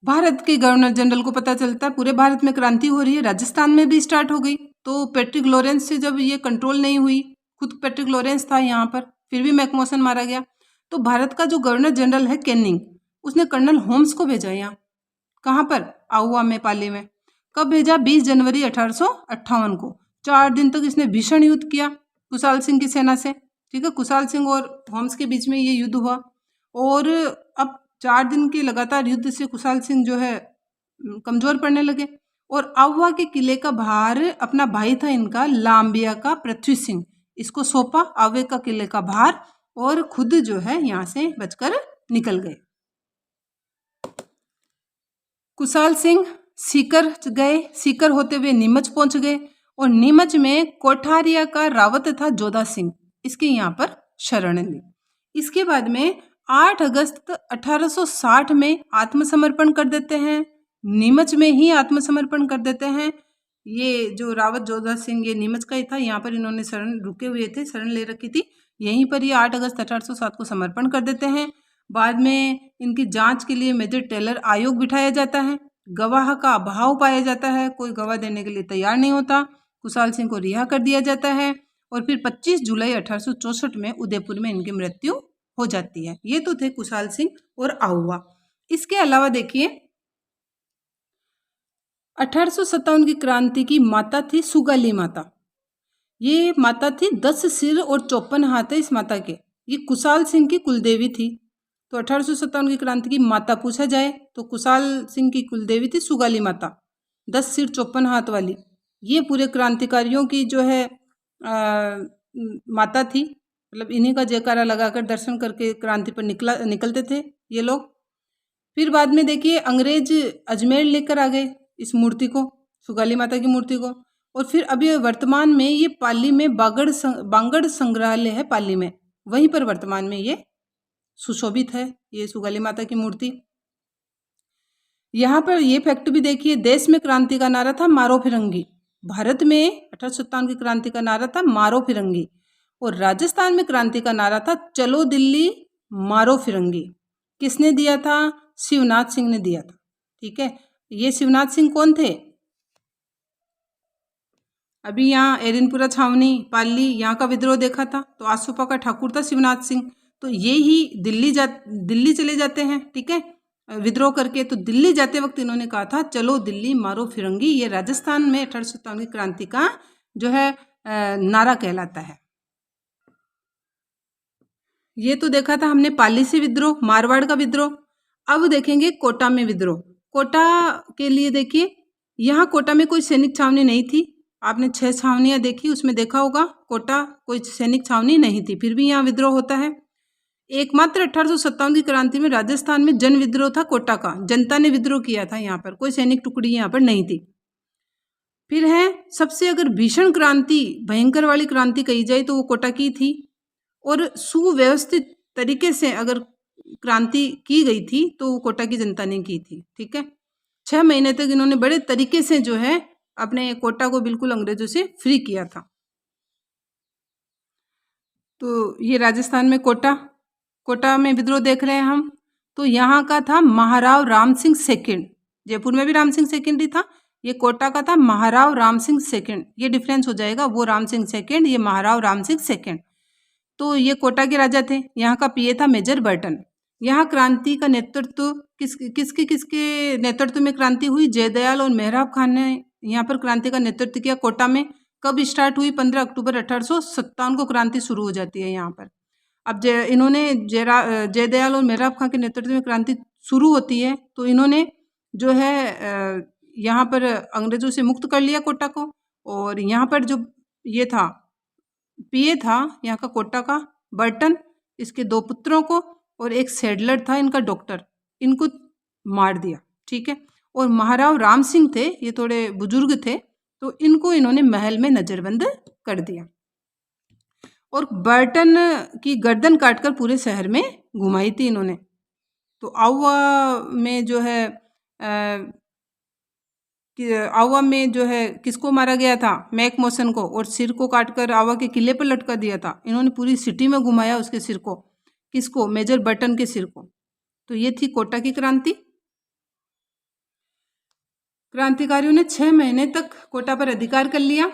भारत के गवर्नर जनरल को पता चलता है पूरे भारत में क्रांति हो रही है, राजस्थान में भी स्टार्ट हो गई। तो पैट्रिक लॉरेंस से जब ये कंट्रोल नहीं हुई, खुद पैट्रिक लॉरेंस था यहाँ पर, फिर भी मैकमोसन मारा गया। तो भारत का जो गवर्नर जनरल है कैनिंग, उसने कर्नल होम्स को भेजा यहाँ, कहाँ पर? आउवा में, पाली में। कब भेजा? 20 जनवरी 1858 को। 4 दिन तक इसने भीषण युद्ध किया कुशाल सिंह की सेना से, ठीक है। कुशाल सिंह और होम्स के बीच में ये युद्ध हुआ। और अब 4 दिन के लगातार युद्ध से कुशाल सिंह जो है कमजोर पड़ने लगे। और आउवा के किले का भार अपना भाई था इनका लाम्बिया का पृथ्वी सिंह, इसको सौंपा आउवे का किले का भार, और खुद जो है यहाँ से बचकर निकल गए। कुशाल सिंह सीकर गए, सीकर होते हुए नीमच पहुंच गए, और नीमच में कोठारिया का रावत था जोधा सिंह, इसके यहाँ पर शरण ली। इसके बाद में 8 अगस्त 1860 में आत्मसमर्पण कर देते हैं, नीमच में ही आत्मसमर्पण कर देते हैं। ये जो रावत जोधा सिंह, ये नीमच का ही था, यहाँ पर इन्होंने शरण रुके हुए थे, शरण ले रखी थी, यहीं पर ये 8 अगस्त 1860 को समर्पण कर देते हैं। बाद में इनकी जांच के लिए मेजर टेलर आयोग बिठाया जाता है। गवाह का अभाव पाया जाता है, कोई गवाह देने के लिए तैयार नहीं होता। कुशाल सिंह को रिहा कर दिया जाता है, और फिर 25 जुलाई 1864 में उदयपुर में इनकी मृत्यु हो जाती है। ये तो थे कुशाल सिंह और आउवा। इसके अलावा देखिए, 1857 की क्रांति की माता थी सुगाली माता। ये माता थी 10 सिर और 54 हाथ है इस माता के। ये कुशाल सिंह की कुलदेवी थी। तो 1857 की क्रांति की माता पूछा जाए तो कुशाल सिंह की कुलदेवी थी सुगाली माता, 10 सिर 54 हाथ वाली। ये पूरे क्रांतिकारियों की जो है माता थी। मतलब इन्हीं का जयकारा लगाकर दर्शन करके क्रांति पर निकलते थे ये लोग। फिर बाद में देखिए अंग्रेज अजमेर लेकर आ गए इस मूर्ति को, सुगाली माता की मूर्ति को। और फिर अभी वर्तमान में ये पाली में बांगड़ संग्रहालय है पाली में, वहीं पर वर्तमान में ये सुशोभित है ये सुगाली माता की मूर्ति। यहाँ पर ये फैक्ट भी देखिए, देश में क्रांति का नारा था मारो फिरंगी। भारत में 1857 की क्रांति का नारा था मारो फिरंगी, और राजस्थान में क्रांति का नारा था चलो दिल्ली मारो फिरंगी। किसने दिया था? शिवनाथ सिंह ने दिया था। ठीक है, ये शिवनाथ सिंह कौन थे? अभी यहाँ एरिनपुरा छावनी पाली यहाँ का विद्रोह देखा था, तो आसोपा का ठाकुर था शिवनाथ सिंह। तो ये ही दिल्ली चले जाते हैं, ठीक है, विद्रोह करके। तो दिल्ली जाते वक्त इन्होंने कहा था चलो दिल्ली मारो फिरंगी। ये राजस्थान में 1857 की क्रांति का जो है नारा कहलाता है। ये तो देखा था हमने पाली से विद्रोह, मारवाड़ का विद्रोह। अब देखेंगे कोटा में विद्रोह। कोटा के लिए देखिए, यहाँ कोटा में कोई सैनिक छावनी नहीं थी। आपने 6 छावनियाँ देखी, उसमें देखा होगा कोटा कोई सैनिक छावनी नहीं थी, फिर भी यहाँ विद्रोह होता है। एकमात्र 1857 की क्रांति में राजस्थान में जन विद्रोह था कोटा का, जनता ने विद्रोह किया था, यहाँ पर कोई सैनिक टुकड़ी यहाँ पर नहीं थी। फिर है सबसे अगर भीषण क्रांति, भयंकर वाली क्रांति कही जाए तो वो कोटा की थी, और सुव्यवस्थित तरीके से अगर क्रांति की गई थी तो वो कोटा की जनता ने की थी। ठीक है, 6 महीने तक इन्होंने बड़े तरीके से जो है अपने कोटा को बिल्कुल अंग्रेजों से फ्री किया था। तो ये राजस्थान में कोटा में विद्रोह देख रहे हैं हम। तो यहाँ का था महाराव राम सिंह सेकंड। जयपुर में भी राम सिंह सेकंड ही था, ये कोटा का था महाराव राम सिंह सेकंड। ये डिफरेंस हो जाएगा, वो राम सिंह सेकंड, ये महाराव राम सिंह सेकंड। तो ये कोटा के राजा थे। यहाँ का पीए था मेजर बर्टन। यहाँ क्रांति का नेतृत्व किसके नेतृत्व में क्रांति हुई? जयदयाल और मेहराब खान ने यहाँ पर क्रांति का नेतृत्व किया कोटा में। कब स्टार्ट हुई? 15 अक्टूबर 1857 को क्रांति शुरू हो जाती है यहाँ पर। अब इन्होंने जयदयाल और मेहराब खान के नेतृत्व में क्रांति शुरू होती है, तो इन्होंने जो है यहाँ पर अंग्रेजों से मुक्त कर लिया कोटा को। और यहाँ पर जो ये था पीए था यहाँ का कोटा का बर्टन, इसके 2 पुत्रों को, और एक सेडलर था इनका डॉक्टर, इनको मार दिया। ठीक है, और महाराव राम सिंह थे, ये थोड़े बुजुर्ग थे, तो इनको इन्होंने महल में नजरबंद कर दिया, और बर्टन की गर्दन काटकर पूरे शहर में घुमाई थी इन्होंने। तो आवा में जो है किसको मारा गया था? मैक मॉसन को, और सिर को काटकर आवा के किले पर लटका दिया था। इन्होंने पूरी सिटी में घुमाया उसके सिर को। किसको? मेजर बर्टन के सिर को। तो ये थी कोटा की क्रांति। क्रांतिकारियों ने 6 महीने तक कोटा पर अधिकार कर लिया।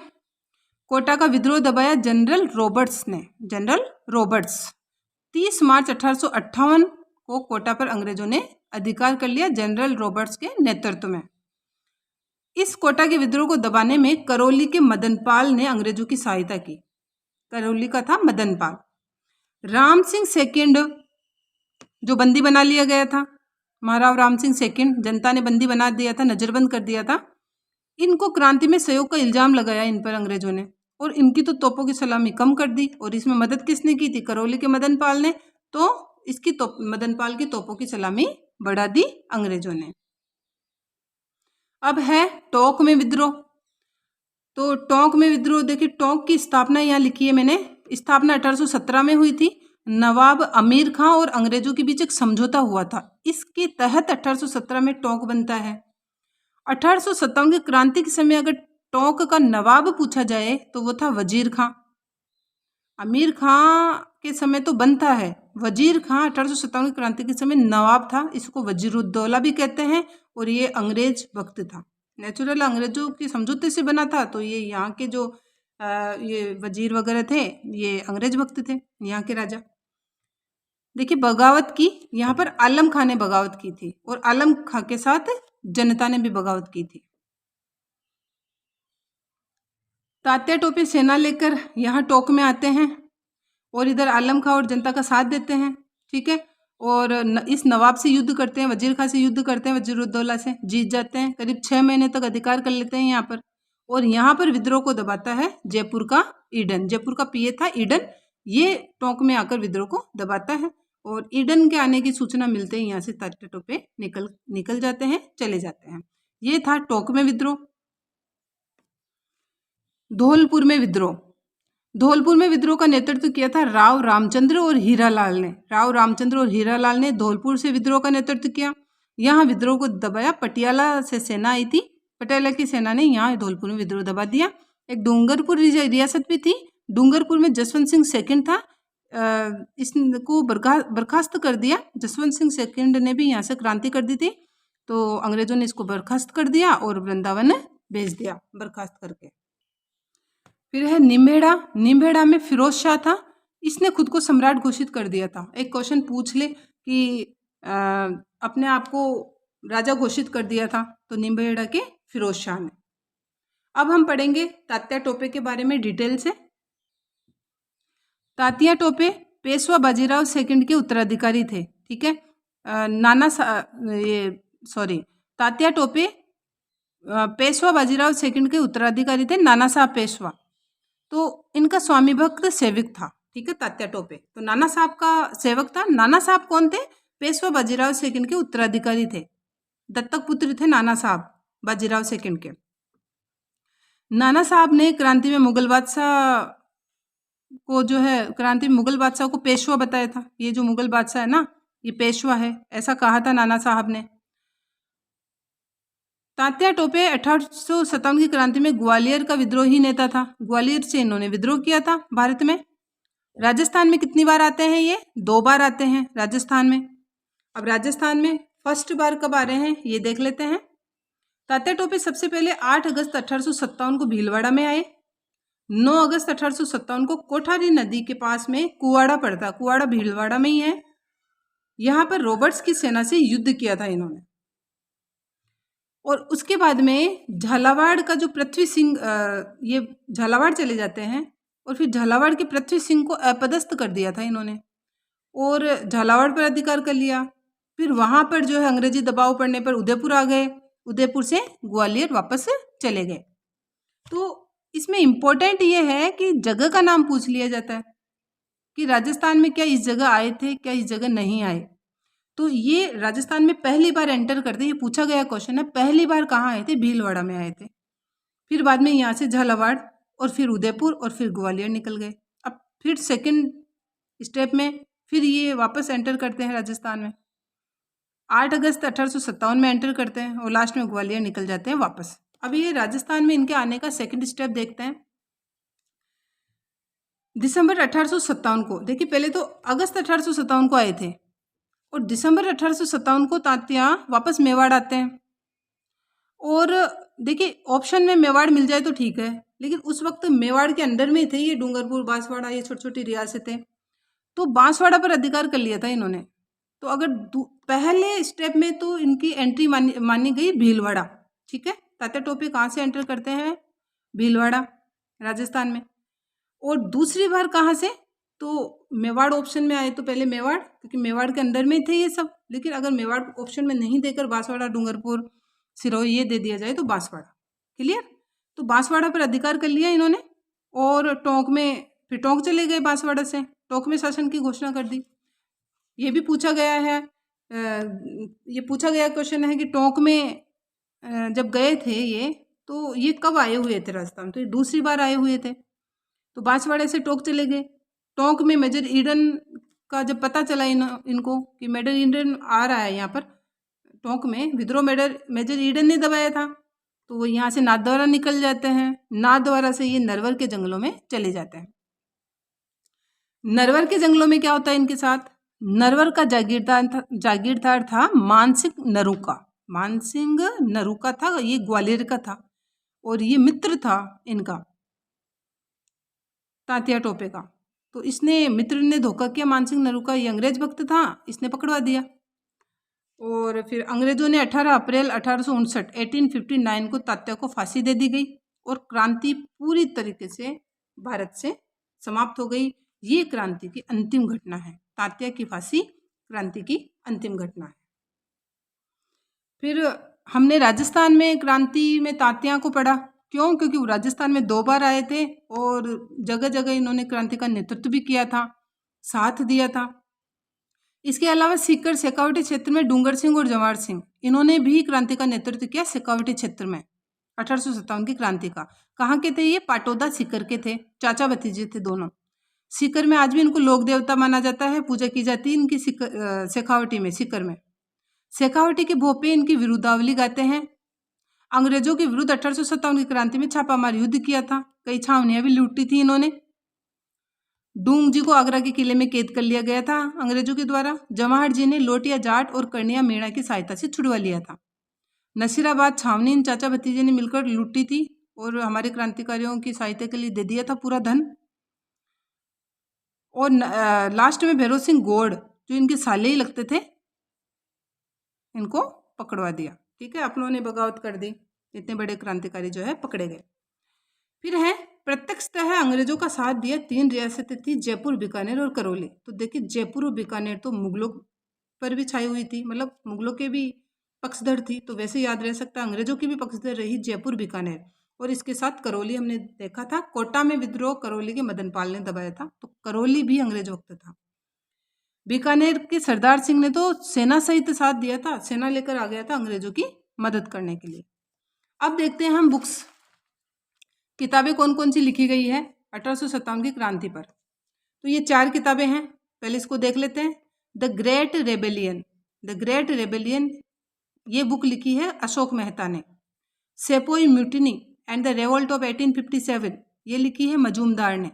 कोटा का विद्रोह दबाया जनरल रॉबर्ट्स ने। जनरल रॉबर्ट्स 30 मार्च 1858 को कोटा पर अंग्रेजों ने अधिकार कर लिया, जनरल रॉबर्ट्स के नेतृत्व में। इस कोटा के विद्रोह को दबाने में करौली के मदनपाल ने अंग्रेजों की सहायता की। करौली का था मदनपाल। राम सिंह सेकंड जो बंदी बना लिया गया था, महाराव राम सिंह सेकंड, जनता ने बंदी बना दिया था, नजरबंद कर दिया था। इनको क्रांति में सहयोग का इल्जाम लगाया इन पर अंग्रेजों ने, और इनकी तो तोपों की सलामी कम कर दी। और इसमें मदद किसने की थी? करौली के मदनपाल ने। तो इसकी मदनपाल की तोपों की सलामी बढ़ा दी अंग्रेजों ने। अब है टोंक में विद्रोह। तो टोंक में विद्रोह देखिए, टोंक की स्थापना यहाँ लिखी है मैंने। स्थापना 1817 में हुई थी। नवाब अमीर खां और अंग्रेजों के बीच एक समझौता हुआ था, इसके तहत 1817 में टोंक बनता है। 1857 की क्रांति के समय अगर टोंक का नवाब पूछा जाए तो वो था वजीर खां। अमीर खां के समय तो बनता है, वजीर खां 1857 की क्रांति के समय नवाब था। इसको वजीरुद्दौला भी कहते हैं, और ये अंग्रेज वक्त था। नेचुरल अंग्रेजों के समझौते से बना था, तो ये यहाँ के जो ये वजीर वगैरह थे ये अंग्रेज वक्त थे, यहाँ के राजा। देखिए बगावत की, यहाँ पर आलम खां ने बगावत की थी, और आलम खां के साथ जनता ने भी बगावत की थी। तात्या टोपे सेना लेकर यहाँ टोंक में आते हैं, और इधर आलम खां और जनता का साथ देते हैं। ठीक है, और इस नवाब से युद्ध करते हैं, वजीर खां से युद्ध करते हैं, वजीरुद्दौला से जीत जाते हैं। करीब 6 महीने तक अधिकार कर लेते हैं यहाँ पर। और यहाँ पर विद्रोह को दबाता है जयपुर का ईडन। जयपुर का पीए था ईडन, ये टोंक में आकर विद्रोह को दबाता है। और ईडन के आने की सूचना मिलते ही यहाँ से तात्या टोपे निकल जाते हैं, चले जाते हैं। ये था टोंक में विद्रोह। धौलपुर में विद्रोह। धौलपुर में विद्रोह का नेतृत्व किया था राव रामचंद्र और हीरालाल ने। राव रामचंद्र और हीरालाल ने धौलपुर से विद्रोह का नेतृत्व किया। यहाँ विद्रोह को दबाया। पटियाला से सेना आई थी, पटियाला की सेना ने यहाँ धौलपुर में विद्रोह दबा दिया। एक डूंगरपुर रियासत भी थी। डूंगरपुर में जसवंत सिंह सेकंड था, इसको बर्खास्त कर दिया। जसवंत सिंह सेकंड ने भी यहाँ से क्रांति कर दी थी, तो अंग्रेजों ने इसको बर्खास्त कर दिया और वृंदावन भेज दिया बर्खास्त करके। फिर है निम्बेड़ा। निम्बेड़ा में फिरोज शाह था, इसने खुद को सम्राट घोषित कर दिया था। एक क्वेश्चन पूछ ले कि अपने आप को राजा घोषित कर दिया था, तो निम्बेड़ा के फिरोज शाह ने। अब हम पढ़ेंगे तात्या टोपे के बारे में डिटेल से। तात्या टोपे पेशवा बाजीराव सेकंड के उत्तराधिकारी थे, ठीक है। तात्या टोपे पेशवा बाजीराव सेकंड के उत्तराधिकारी थे, नाना साहब पेशवा। तो इनका स्वामी भक्त सेवक था, ठीक है, तात्या टोपे। तो नाना साहब का सेवक था। नाना साहब कौन थे? पेशवा बाजीराव सेकंड के उत्तराधिकारी थे, दत्तक पुत्र थे नाना साहब बाजीराव सेकंड के। नाना साहब ने क्रांति में मुगल बादशाह को क्रांति में मुगल बादशाह को पेशवा बताया था। ये जो मुगल बादशाह है ना, ये पेशवा है, ऐसा कहा था नाना साहब ने। तात्या टोपे 1857 की क्रांति में ग्वालियर का विद्रोही नेता था। ग्वालियर से इन्होंने विद्रोह किया था भारत में। राजस्थान में कितनी बार आते हैं? ये 2 बार आते हैं राजस्थान में। अब राजस्थान में फर्स्ट बार कब आ रहे हैं ये देख लेते हैं। तात्या टोपे सबसे पहले 8 अगस्त 1857 को भीलवाड़ा में आए। 9 अगस्त 1857 को कोठारी नदी के पास में कुवाड़ा पड़ता, कुवाड़ा भीलवाड़ा में ही है। यहाँ पर रॉबर्ट्स की सेना से युद्ध किया था इन्होंने। और उसके बाद में झालावाड़ का जो पृथ्वी सिंह, ये झालावाड़ चले जाते हैं और फिर झालावाड़ के पृथ्वी सिंह को अपदस्थ कर दिया था इन्होंने और झालावाड़ पर अधिकार कर लिया। फिर वहाँ पर अंग्रेजी दबाव पड़ने पर उदयपुर आ गए। उदयपुर से ग्वालियर वापस चले गए। तो इसमें इम्पोर्टेंट ये है कि जगह का नाम पूछ लिया जाता है कि राजस्थान में क्या इस जगह आए थे, क्या इस जगह नहीं आए। तो ये राजस्थान में पहली बार एंटर करते, ये पूछा गया क्वेश्चन है, पहली बार कहाँ आए थे? भीलवाड़ा में आए थे। फिर बाद में यहाँ से झालावाड़ और फिर उदयपुर और फिर ग्वालियर निकल गए। अब फिर सेकंड स्टेप में फिर ये वापस एंटर करते हैं राजस्थान में। 8 अगस्त 1857 में एंटर करते हैं और लास्ट में ग्वालियर निकल जाते हैं वापस। अब ये राजस्थान में इनके आने का सेकंड स्टेप देखते हैं। दिसंबर 1857 को, देखिए पहले तो अगस्त 1857 को आए थे और दिसंबर 1857 को तात्या वापस मेवाड़ आते हैं। और देखिए ऑप्शन में मेवाड़ मिल जाए तो ठीक है, लेकिन उस वक्त मेवाड़ के अंडर में थे ये डूंगरपुर, बांसवाड़ा, ये छोटी छोटी रियासतें। तो बांसवाड़ा पर अधिकार कर लिया था इन्होंने। तो अगर पहले स्टेप में तो इनकी एंट्री मानी गई भीलवाड़ा, ठीक है। तात्या टोपे कहाँ से एंटर करते हैं? भीलवाड़ा, राजस्थान में। और दूसरी बार कहाँ से? तो मेवाड़ ऑप्शन में आए तो पहले मेवाड़, क्योंकि मेवाड़ के अंदर में थे ये सब। लेकिन अगर मेवाड़ ऑप्शन में नहीं देकर बांसवाड़ा, डूंगरपुर, सिरोही ये दे दिया जाए तो बांसवाड़ा। क्लियर? तो बांसवाड़ा पर अधिकार कर लिया इन्होंने और टोंक में, फिर टोंक चले गए बांसवाड़ा से, टोंक में शासन की घोषणा कर दी। ये भी पूछा गया है, ये पूछा गया क्वेश्चन है कि टोंक में जब गए थे ये, तो ये कब आए हुए थे राजस्थान? तो ये दूसरी बार आए हुए थे। तो बांसवाड़े से टोंक चले गए। टोंक में मेजर ईडन का जब पता चला इनको कि मेजर ईडन आ रहा है यहाँ पर टोंक में, विद्रोह मेजर ईडन ने दबाया था, तो वो यहाँ से नाथद्वारा निकल जाते हैं। नाथद्वारा से ये नरवर के जंगलों में चले जाते हैं। नरवर के जंगलों में क्या होता है इनके साथ? नरवर का जागीरदार था मानसिंह नरूका। मानसिंह नरूका था, ये ग्वालियर का था और ये मित्र था इनका तात्या टोपे का। तो इसने, मित्र ने धोखा किया मानसिंह नरूका, ये अंग्रेज भक्त था, इसने पकड़वा दिया। और फिर अंग्रेजों ने 18 अप्रैल 1859 को तात्या को फांसी दे दी गई और क्रांति पूरी तरीके से भारत से समाप्त हो गई। ये क्रांति की अंतिम घटना है। तात्या की फांसी क्रांति की अंतिम घटना है। फिर हमने राजस्थान में क्रांति में तात्या को पढ़ा। क्यों? क्योंकि वो राजस्थान में 2 बार आए थे और जगह जगह इन्होंने क्रांति का नेतृत्व भी किया था, साथ दिया था। इसके अलावा सीकर शेखावटी क्षेत्र में डूंगर सिंह और जवाहर सिंह, इन्होंने भी क्रांति का नेतृत्व किया शेखावटी क्षेत्र में 1857 की क्रांति का। कहाँ के थे ये? पाटौदा सीकर के थे, चाचा भतीजे थे दोनों। सीकर में आज भी इनको लोक देवता माना जाता है, पूजा की जाती है इनकी शेखावटी में, सीकर में। शेखावटी के भोपे इनकी विरुद्धावली गाते हैं। अंग्रेजों के विरुद्ध 1857 की क्रांति में छापामार युद्ध किया था, कई छावनियां भी लूटी थी इन्होंने। डूंग जी को आगरा के किले में कैद कर लिया गया था अंग्रेजों के द्वारा। जवाहर जी ने लोटिया जाट और कर्णिया मीणा की सहायता से छुड़वा लिया था। नसीराबाद छावनी इन चाचा भतीजे ने मिलकर लूटी थी और हमारे क्रांतिकारियों की सहायता के लिए दे दिया था पूरा धन। और लास्ट में भैरव सिंह गौड़, जो इनके साले ही लगते थे, इनको पकड़वा दिया। ठीक है, अपनों ने बगावत कर दी, इतने बड़े क्रांतिकारी जो है पकड़े गए। फिर है प्रत्यक्षतः अंग्रेजों का साथ दिया 3 रियासतें थी, जयपुर, बीकानेर और करौली। तो देखिए जयपुर और बीकानेर तो मुगलों पर भी छाई हुई थी, मतलब मुगलों के भी पक्षधर थी, तो वैसे याद रह सकता है अंग्रेजों की भी पक्षधर रही जयपुर बीकानेर। और इसके साथ करौली हमने देखा था, कोटा में विद्रोह करौली के मदनपाल ने दबाया था, तो करौली भी अंग्रेज वक्त था। बीकानेर के सरदार सिंह ने तो सेना सहित साथ दिया था, सेना लेकर आ गया था अंग्रेजों की मदद करने के लिए। अब देखते हैं हम बुक्स, किताबें कौन कौन सी लिखी गई है 1857 की क्रांति पर। तो ये 4 किताबें हैं, पहले इसको देख लेते हैं। The great rebellion, the great rebellion, ये बुक लिखी है अशोक मेहता ने। Sepoy mutiny and the revolt of 1857, ये लिखी है मजूमदार ने।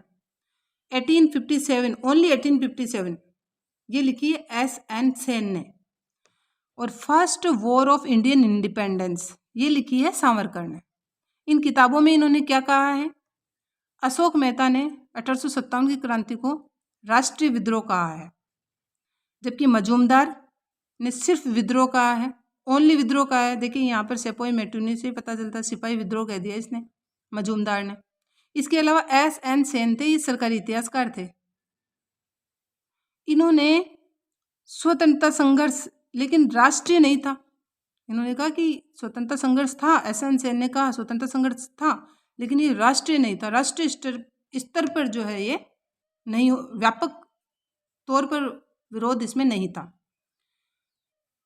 1857, ओनली 1857, ये लिखी है S.N. सेन ने। और first war of Indian independence, ये लिखी है सावरकर ने। इन किताबों में इन्होंने क्या कहा है? अशोक मेहता ने 1857 की क्रांति को राष्ट्रीय विद्रोह कहा है, जबकि मजूमदार ने सिर्फ विद्रोह कहा है, ओनली विद्रोह कहा है। देखिए यहाँ पर सेपोई मेटूनी से पता चलता है सिपाही विद्रोह कह दिया इसने, मजूमदार ने। इसके अलावा S.N. सेन थे, ये सरकारी इतिहासकार थे। इन्होंने स्वतंत्रता संघर्ष, लेकिन राष्ट्रीय नहीं था। इन्होंने कहा कि स्वतंत्रता संघर्ष था, S.N. सेन ने कहा स्वतंत्रता संघर्ष था, लेकिन ये राष्ट्रीय नहीं था। राष्ट्रीय स्तर पर जो है ये नहीं, व्यापक तौर पर विरोध इसमें नहीं था।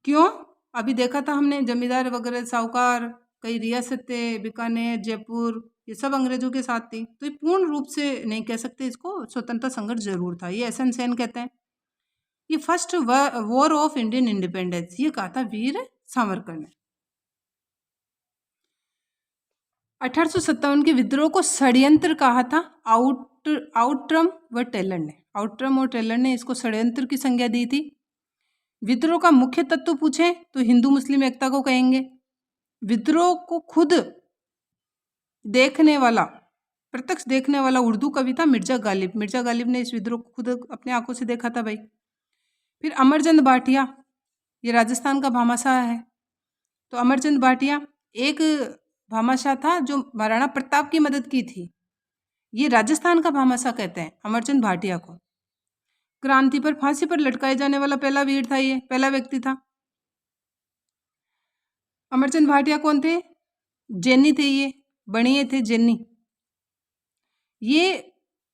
क्यों? अभी देखा था हमने, जमींदार वगैरह, साहूकार, कई रियासतें, बीकानेर, जयपुर, ये सब अंग्रेजों के साथ थी, तो ये पूर्ण रूप से नहीं कह सकते इसको, स्वतंत्रता संघर्ष जरूर था, ये S.N. सेन कहते हैं। ये first war of Indian independence, ये कहा था वीर सावरकर ने। 1857 के विद्रोह को षड्यंत्र कहा था आउट्रम व टेलर ने। आउट्रम और टेलर ने इसको षड्यंत्र की संज्ञा दी थी। विद्रोह का मुख्य तत्व पूछे तो हिंदू मुस्लिम एकता को कहेंगे। विद्रोह को खुद देखने वाला, प्रत्यक्ष देखने वाला उर्दू कवि था मिर्जा गालिब। मिर्जा गालिब ने इस विद्रोह को खुद अपने आंखों से देखा था भाई। फिर अमरचंद भाटिया, ये राजस्थान का भामाशाह है। तो अमरचंद भाटिया एक भामाशाह था जो महाराणा प्रताप की मदद की थी, ये राजस्थान का भामाशाह कहते हैं अमरचंद भाटिया को। क्रांति पर फांसी पर लटकाए जाने वाला पहला वीर था, ये पहला व्यक्ति था। अमरचंद भाटिया कौन थे? जैनी थे, ये बणिये थे, जैनी। ये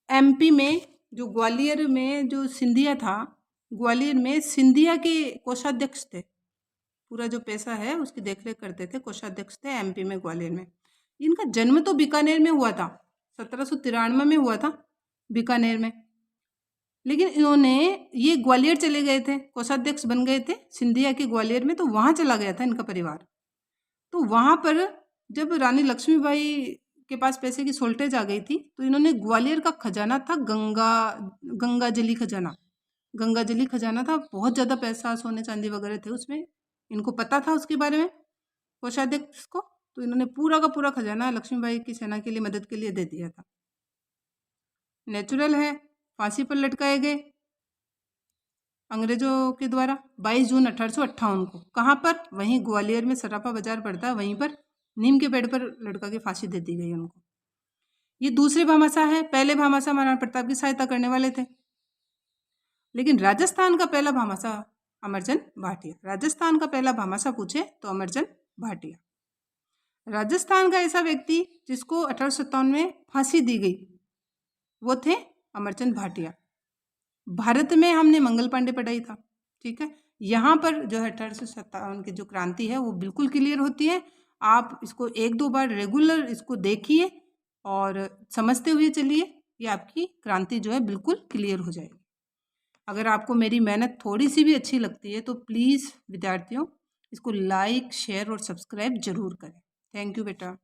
MP में जो ग्वालियर में जो सिंधिया था, ग्वालियर में सिंधिया के कोषाध्यक्ष थे। पूरा जो पैसा है उसकी देखरेख करते थे, कोषाध्यक्ष थे MP में, ग्वालियर में। इनका जन्म तो बीकानेर में हुआ था, 1793 में हुआ था बीकानेर में, लेकिन इन्होंने, ये ग्वालियर चले गए थे, कोषाध्यक्ष बन गए थे सिंधिया के ग्वालियर में, तो वहाँ चला गया था इनका परिवार। तो वहाँ पर जब रानी लक्ष्मीबाई के पास पैसे की शॉर्टेज आ गई थी, तो इन्होंने ग्वालियर का खजाना था गंगाजली खजाना, गंगाजली खजाना था, बहुत ज़्यादा पैसा, सोने चांदी वगैरह थे उसमें, इनको पता था उसके बारे में कोषाध्यक्ष को, तो इन्होंने पूरा का पूरा खजाना लक्ष्मीबाई की सेना के लिए, मदद के लिए दे दिया था। नेचुरल है, फांसी पर लटकाए गए अंग्रेजों के द्वारा 22 जून 1858 को। कहाँ पर? वहीं ग्वालियर में सराफा बाजार पड़ता है, वहीं पर नीम के पेड़ पर लटका के फांसी दे दी गई उनको। ये दूसरे भामाशाह है, पहले भामाशाह महाराणा प्रताप की सहायता करने वाले थे, लेकिन राजस्थान का पहला भामाशाह अमरचंद भाटिया। राजस्थान का पहला भामाशाह पूछे तो अमरचंद भाटिया। राजस्थान का ऐसा व्यक्ति जिसको 1857 में फांसी दी गई, वो थे अमरचंद भाटिया। भारत में हमने मंगल पांडे पढ़ाई था, ठीक है। यहाँ पर जो है 1857 की जो क्रांति है वो बिल्कुल क्लियर होती है। आप इसको 1-2 बार रेगुलर इसको देखिए और समझते हुए चलिए, ये आपकी क्रांति जो है बिल्कुल क्लियर हो जाएगी। अगर आपको मेरी मेहनत थोड़ी-सी भी अच्छी लगती है तो प्लीज़ विद्यार्थियों इसको लाइक, शेयर और सब्सक्राइब ज़रूर करें। थैंक यू बेटा।